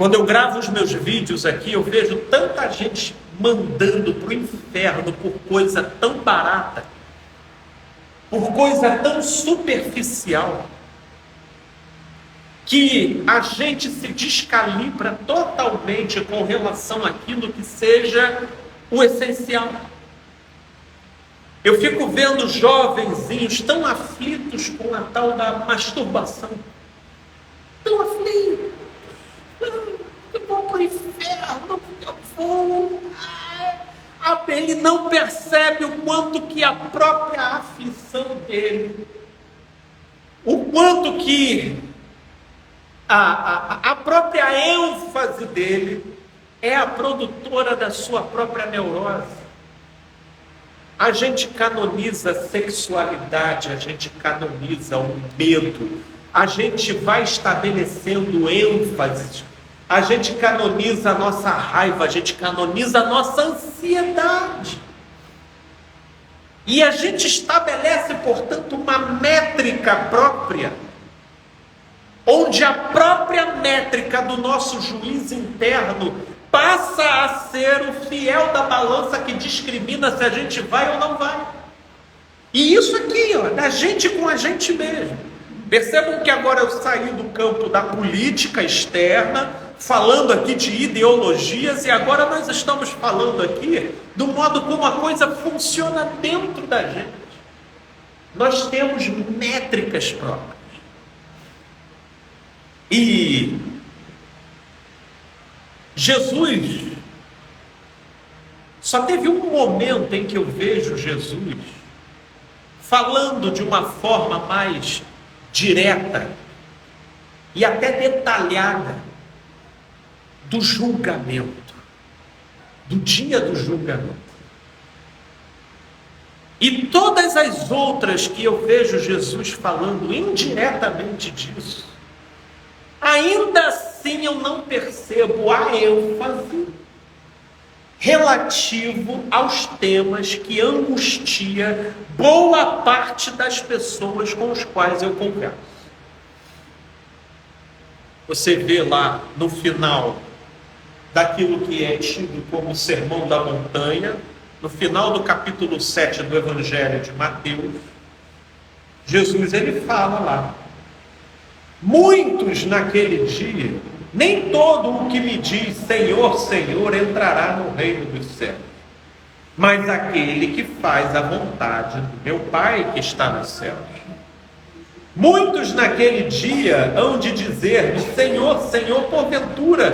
Quando eu gravo os meus vídeos aqui, eu vejo tanta gente mandando para o inferno por coisa tão barata, por coisa tão superficial, que a gente se descalibra totalmente com relação àquilo que seja o essencial. Eu fico vendo jovenzinhos tão aflitos com a tal da masturbação. Tão aflitos. Eu vou para o inferno, eu vou. Ele não percebe o quanto que a própria aflição dele, o quanto que a própria ênfase dele é a produtora da sua própria neurose. A gente canoniza a sexualidade, a gente canoniza o medo, a gente vai estabelecendo ênfases, a gente canoniza a nossa raiva, a gente canoniza a nossa ansiedade. E a gente estabelece, portanto, uma métrica própria, onde a própria métrica do nosso juiz interno passa a ser o fiel da balança que discrimina se a gente vai ou não vai. E isso aqui, da gente com a gente mesmo. Percebam que agora eu saí do campo da política externa, falando aqui de ideologias, e agora nós estamos falando aqui do modo como a coisa funciona dentro da gente. Nós temos métricas próprias. E Jesus, só teve um momento em que eu vejo Jesus falando de uma forma mais direta e até detalhada do julgamento, do dia do julgamento. E todas as outras que eu vejo Jesus falando indiretamente disso, ainda assim eu não percebo a ênfase relativo aos temas que angustia boa parte das pessoas com os quais eu converso. Você vê lá no final daquilo que é tido como o Sermão da Montanha, no final do capítulo 7 do Evangelho de Mateus, Jesus ele fala lá: muitos naquele dia, nem todo o que me diz Senhor, Senhor entrará no reino dos céus, mas aquele que faz a vontade do meu Pai que está nos céus. Muitos naquele dia hão de dizer: Senhor, Senhor, porventura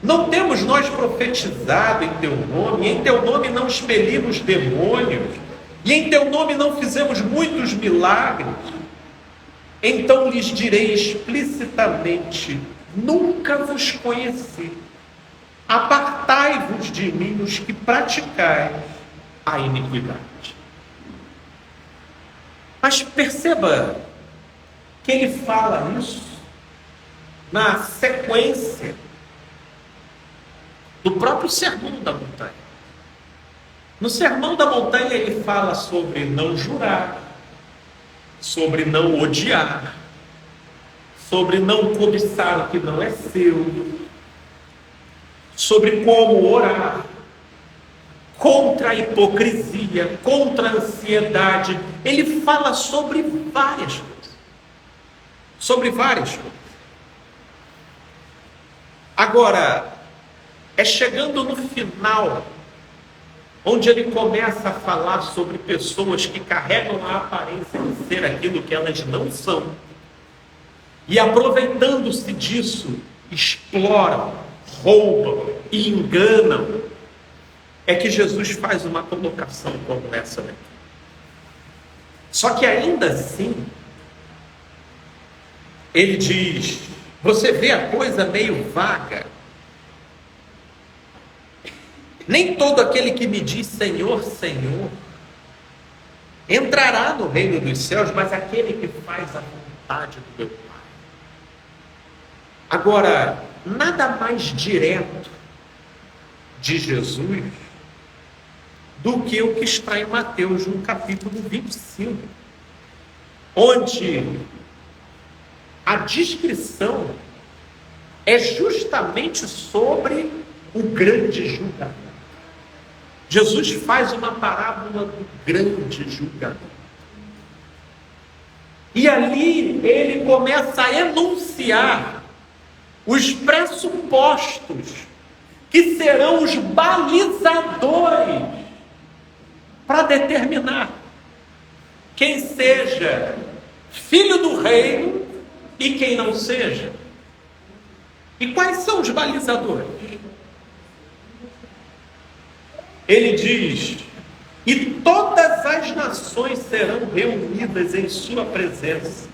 não temos nós profetizado em teu nome, e em teu nome não expelimos demônios, e em teu nome não fizemos muitos milagres? Então lhes direi explicitamente: nunca vos conheci. Apartai-vos de mim, os que praticais a iniquidade. Mas perceba que ele fala isso na sequência do próprio Sermão da Montanha. No Sermão da Montanha ele fala sobre não jurar, sobre não odiar, sobre não cobiçar o que não é seu, sobre como orar, contra a hipocrisia, contra a ansiedade. Ele fala sobre várias coisas. Sobre várias coisas. Agora, é chegando no final, onde ele começa a falar sobre pessoas que carregam a aparência de ser aquilo que elas não são, e aproveitando-se disso, exploram, roubam e enganam, é que Jesus faz uma colocação como essa daqui. Só que ainda assim, ele diz, você vê a coisa meio vaga. Nem todo aquele que me diz Senhor, Senhor, entrará no reino dos céus, mas aquele que faz a vontade do meu Pai. Agora, nada mais direto de Jesus do que o que está em Mateus, no capítulo 25, onde a descrição é justamente sobre o grande julgamento. Jesus faz uma parábola do grande julgamento. E ali ele começa a enunciar os pressupostos que serão os balizadores para determinar quem seja filho do reino e quem não seja. E quais são os balizadores? Ele diz: e todas as nações serão reunidas em sua presença,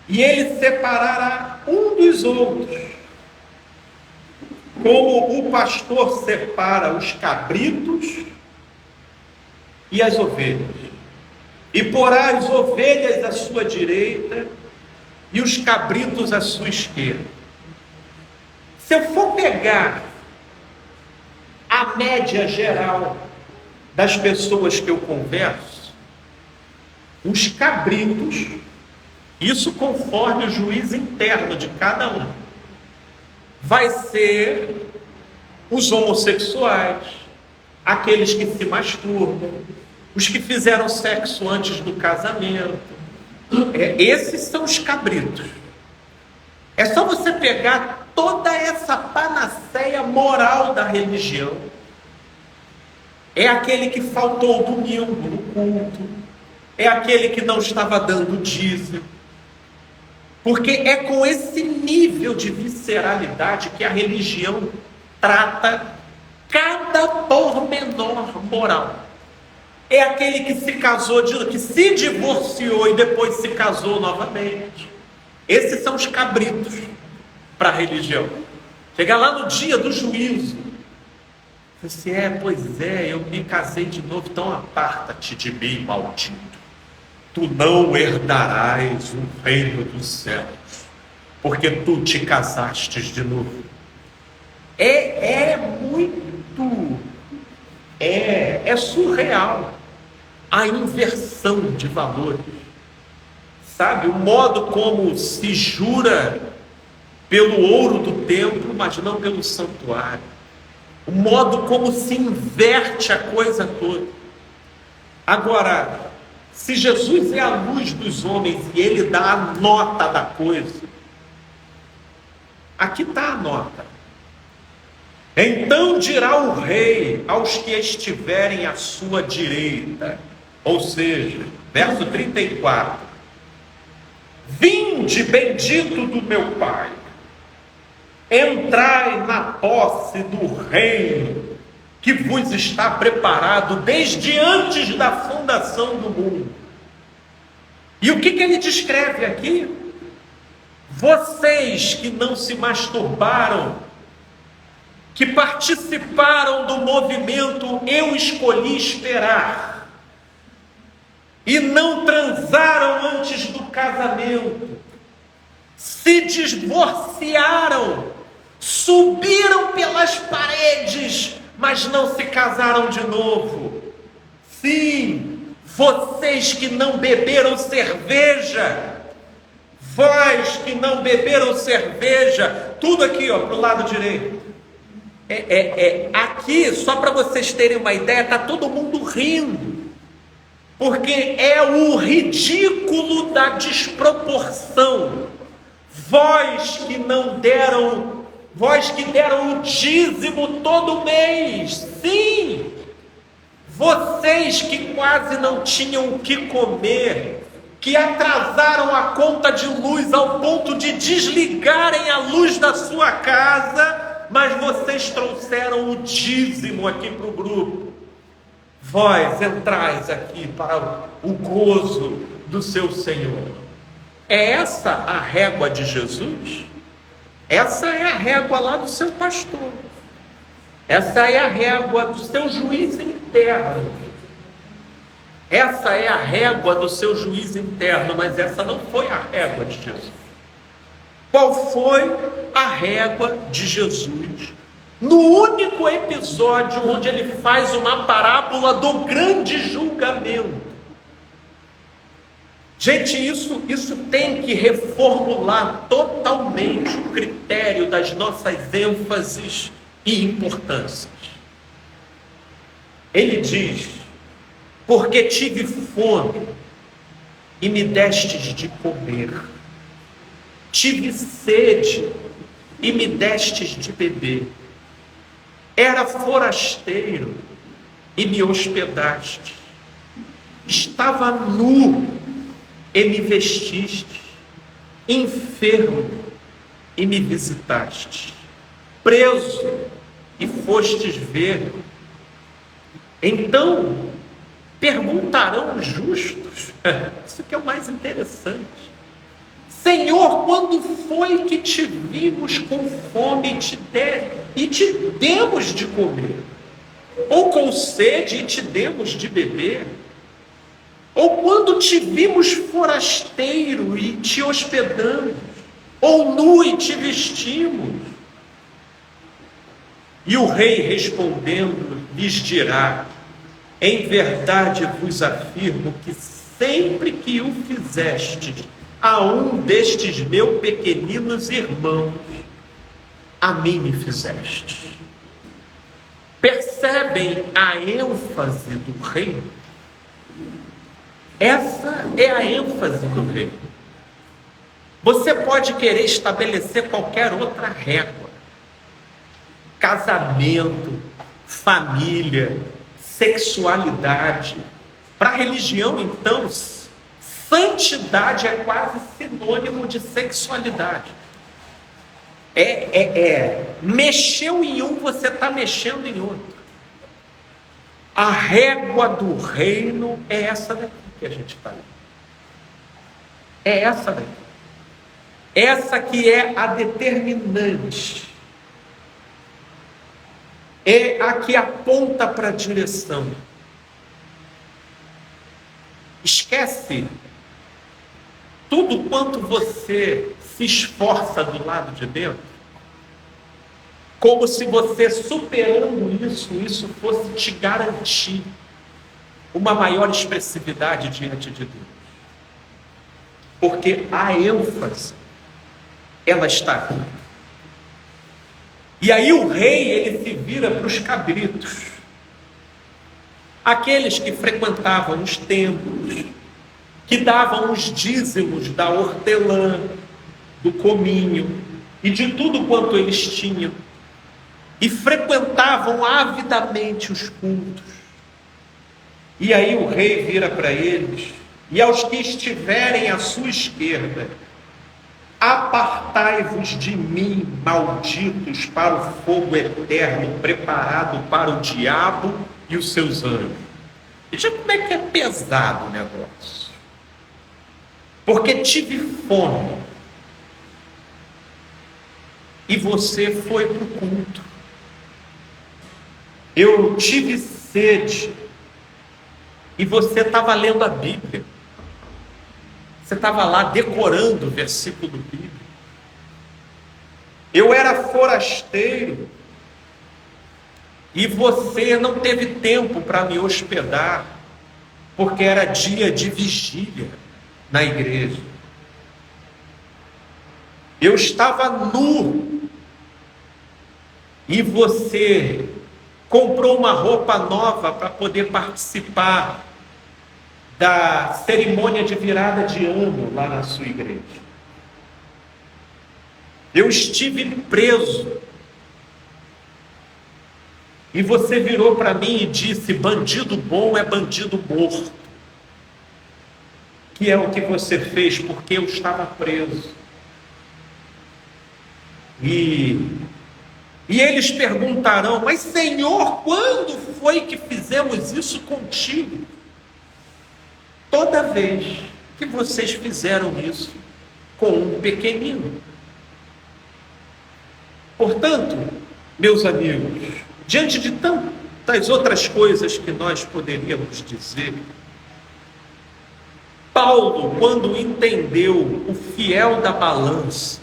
e ele separará um dos outros, como o pastor separa os cabritos e as ovelhas, e porá as ovelhas à sua direita e os cabritos à sua esquerda. Se eu for pegar a média geral das pessoas que eu converso, os cabritos, isso conforme o juízo interno de cada um, vai ser os homossexuais, aqueles que se masturbam, os que fizeram sexo antes do casamento. Esses são os cabritos. É só você pegar toda essa panaceia moral da religião. É aquele que faltou domingo no culto, é aquele que não estava dando dízimo, porque é com esse nível de visceralidade que a religião trata cada pormenor moral. É aquele que se casou, que se divorciou e depois se casou novamente. Esses são os cabritos para a religião. Chega lá no dia do juízo, você pois é, eu me casei de novo, então aparta-te de mim, maldito. Tu não herdarás o reino dos céus, porque tu te casastes de novo. É surreal a inversão de valores. Sabe, o modo como se jura pelo ouro do templo, mas não pelo santuário. O modo como se inverte a coisa toda. Agora, se Jesus é a luz dos homens e ele dá a nota da coisa, aqui está a nota. Então dirá o rei aos que estiverem à sua direita, ou seja, verso 34, vinde bendito do meu Pai, entrai na posse do reino que vos está preparado desde antes da fundação do mundo. E o que ele descreve aqui? Vocês que não se masturbaram, que participaram do movimento Eu Escolhi Esperar, e não transaram antes do casamento, se divorciaram, subiram pelas paredes, mas não se casaram de novo. Sim, vocês que não beberam cerveja, vós que não beberam cerveja, tudo aqui para o lado direito. Aqui, só para vocês terem uma ideia, está todo mundo rindo, porque é o ridículo da desproporção. Vós que deram o dízimo todo mês, sim, vocês que quase não tinham o que comer, que atrasaram a conta de luz ao ponto de desligarem a luz da sua casa, mas vocês trouxeram o dízimo aqui para o grupo. Vós entrais aqui para o gozo do seu Senhor. É essa a régua de Jesus? Essa é a régua lá do seu pastor. Essa é a régua do seu juiz interno. Essa é a régua do seu juiz interno, mas essa não foi a régua de Jesus. Qual foi a régua de Jesus? No único episódio onde ele faz uma parábola do grande julgamento. Gente, isso tem que reformular totalmente o critério das nossas ênfases e importâncias. Ele diz: porque tive fome e me destes de comer, tive sede e me destes de beber, era forasteiro e me hospedaste, estava nu e me vestiste, enfermo e me visitaste, preso e fostes ver. Então perguntarão os justos, isso que é o mais interessante: Senhor, quando foi que te vimos com fome e te demos de comer? Ou com sede e te demos de beber? Ou quando te vimos forasteiro e te hospedamos? Ou nu e te vestimos? E o rei respondendo lhes dirá: em verdade vos afirmo que sempre que o fizestes a um destes meus pequeninos irmãos, a mim me fizeste. Percebem a ênfase do reino? Essa é a ênfase do reino. Você pode querer estabelecer qualquer outra régua: casamento, família, sexualidade. Para a religião, então, santidade é quase sinônimo de sexualidade. Mexeu em um, você está mexendo em outro. A régua do reino é essa daqui que a gente está lendo. É essa daqui. Essa que é a determinante. É a que aponta para a direção. Esquece tudo quanto você se esforça do lado de dentro, como se você superando isso fosse te garantir uma maior expressividade diante de Deus. Porque a ênfase, ela está aqui. E aí o rei, ele se vira para os cabritos, aqueles que frequentavam os templos, que davam os dízimos da hortelã, do cominho e de tudo quanto eles tinham, e frequentavam avidamente os cultos. E aí o rei vira para eles: e aos que estiverem à sua esquerda, apartai-vos de mim, malditos, para o fogo eterno preparado para o diabo e os seus anjos. Veja como é que é pesado o negócio. Porque tive fome e você foi para o culto. Eu tive sede e você estava lendo a Bíblia. Você estava lá decorando o versículo bíblico. Eu era forasteiro e você não teve tempo para me hospedar, porque era dia de vigília na igreja. Eu estava nu e você comprou uma roupa nova para poder participar da cerimônia de virada de ano lá na sua igreja. Eu estive preso e você virou para mim e disse: bandido bom é bandido morto. Que é o que você fez, porque eu estava preso. E eles perguntarão: mas Senhor, quando foi que fizemos isso contigo? Toda vez que vocês fizeram isso com um pequenino. Portanto, meus amigos, diante de tantas outras coisas que nós poderíamos dizer, Paulo, quando entendeu o fiel da balança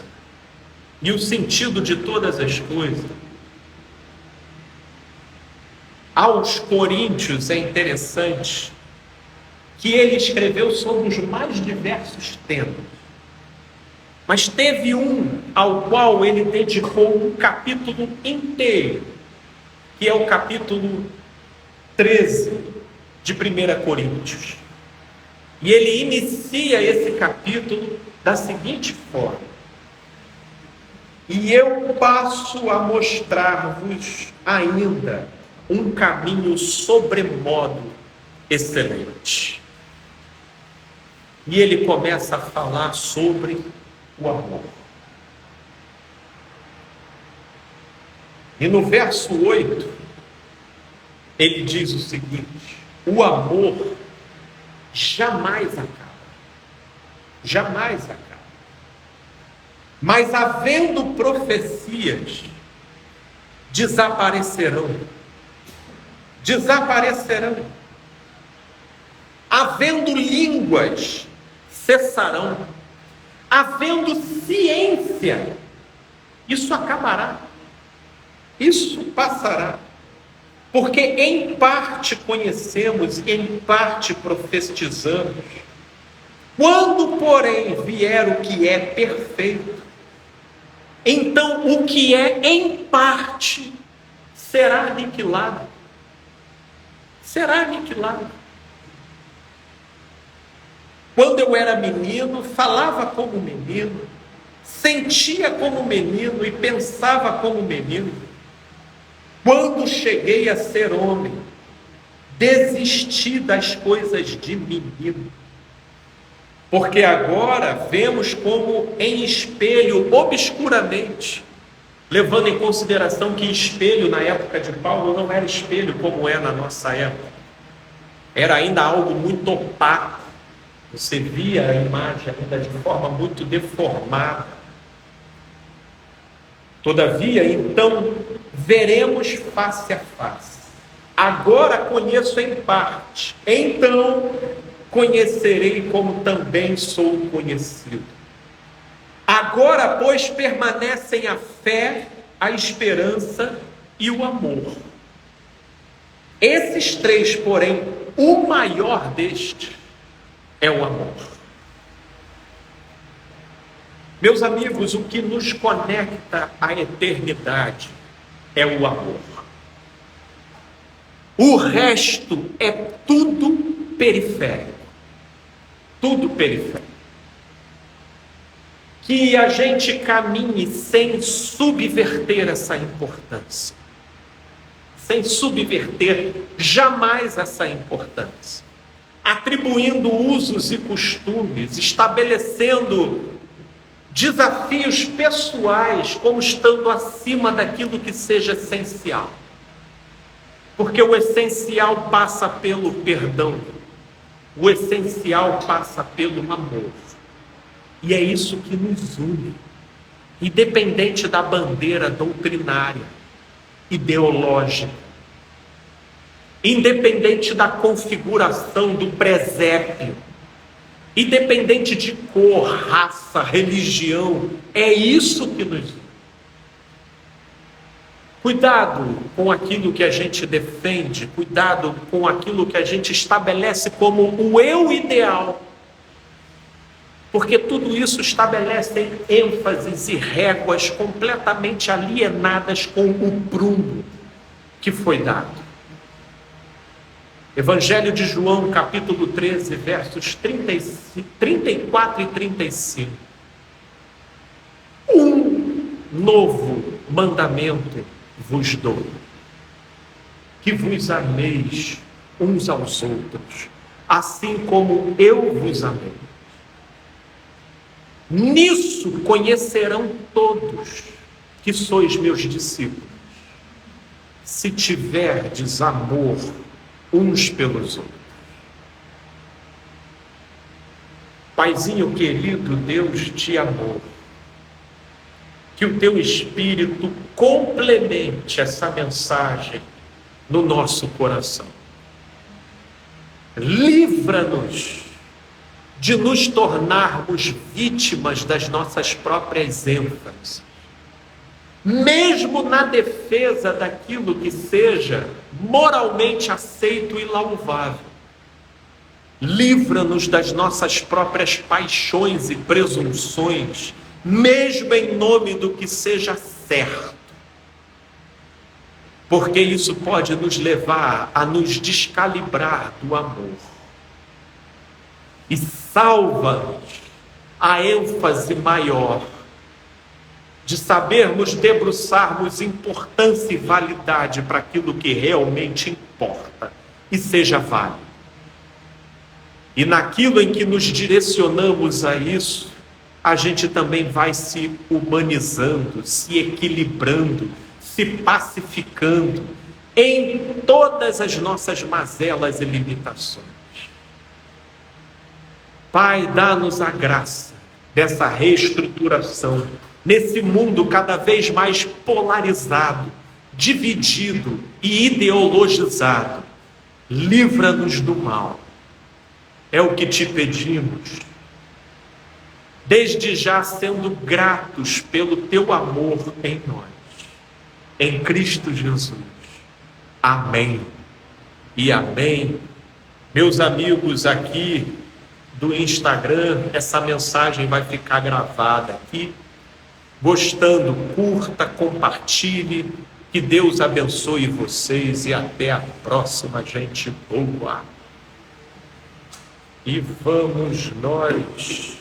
e o sentido de todas as coisas, aos coríntios é interessante que ele escreveu sobre os mais diversos temas. Mas teve um ao qual ele dedicou um capítulo inteiro, que é o capítulo 13 de 1 Coríntios. E ele inicia esse capítulo da seguinte forma: e eu passo a mostrar-vos ainda um caminho sobremodo excelente. E ele começa a falar sobre o amor. E no verso 8, ele diz o seguinte: o amor jamais acaba. Jamais acaba. Mas havendo profecias, desaparecerão. Desaparecerão. Havendo línguas, cessarão. Havendo ciência, isso acabará. Isso passará. Porque em parte conhecemos, em parte profetizamos. Quando, porém, vier o que é perfeito, então o que é em parte será aniquilado. Será aniquilado. Quando eu era menino, falava como menino, sentia como menino e pensava como menino. Quando cheguei a ser homem, desisti das coisas de menino. Porque agora vemos como em espelho, obscuramente, levando em consideração que espelho na época de Paulo não era espelho como é na nossa época. Era ainda algo muito opaco. Você via a imagem ainda de forma muito deformada. Todavia, então, veremos face a face. Agora conheço em parte, então conhecerei como também sou conhecido. Agora, pois, permanecem a fé, a esperança e o amor. Esses três, porém, o maior destes é o amor. Meus amigos, o que nos conecta à eternidade é o amor. O resto é tudo periférico. Tudo periférico. Que a gente caminhe sem subverter essa importância. Sem subverter jamais essa importância. Atribuindo usos e costumes, estabelecendo desafios pessoais como estando acima daquilo que seja essencial. Porque o essencial passa pelo perdão. O essencial passa pelo amor. E é isso que nos une. Independente da bandeira doutrinária, ideológica. Independente da configuração do presépio. Independente de cor, raça, religião. É isso que nos une. Cuidado com aquilo que a gente defende, cuidado com aquilo que a gente estabelece como o eu ideal. Porque tudo isso estabelece ênfases e réguas completamente alienadas com o prumo que foi dado. Evangelho de João, capítulo 13, versos 34 e 35. Um novo mandamento vos dou, que vos ameis uns aos outros, assim como eu vos amei. Nisso conhecerão todos que sois meus discípulos, se tiverdes amor uns pelos outros. Paizinho querido, Deus de amor, que o teu Espírito complemente essa mensagem no nosso coração. Livra-nos de nos tornarmos vítimas das nossas próprias ênfases, mesmo na defesa daquilo que seja moralmente aceito e louvável. Livra-nos das nossas próprias paixões e presunções, mesmo em nome do que seja certo, porque isso pode nos levar a nos descalibrar do amor. E salva-nos a ênfase maior de sabermos debruçarmos importância e validade para aquilo que realmente importa e seja válido. E naquilo em que nos direcionamos a isso, a gente também vai se humanizando, se equilibrando, se pacificando em todas as nossas mazelas e limitações. Pai, dá-nos a graça dessa reestruturação nesse mundo cada vez mais polarizado, dividido e ideologizado. Livra-nos do mal. É o que te pedimos, desde já sendo gratos pelo teu amor em nós, em Cristo Jesus. Amém e amém. Meus amigos aqui do Instagram, essa mensagem vai ficar gravada aqui. Gostando, curta, compartilhe. Que Deus abençoe vocês e até a próxima, gente boa. E vamos nós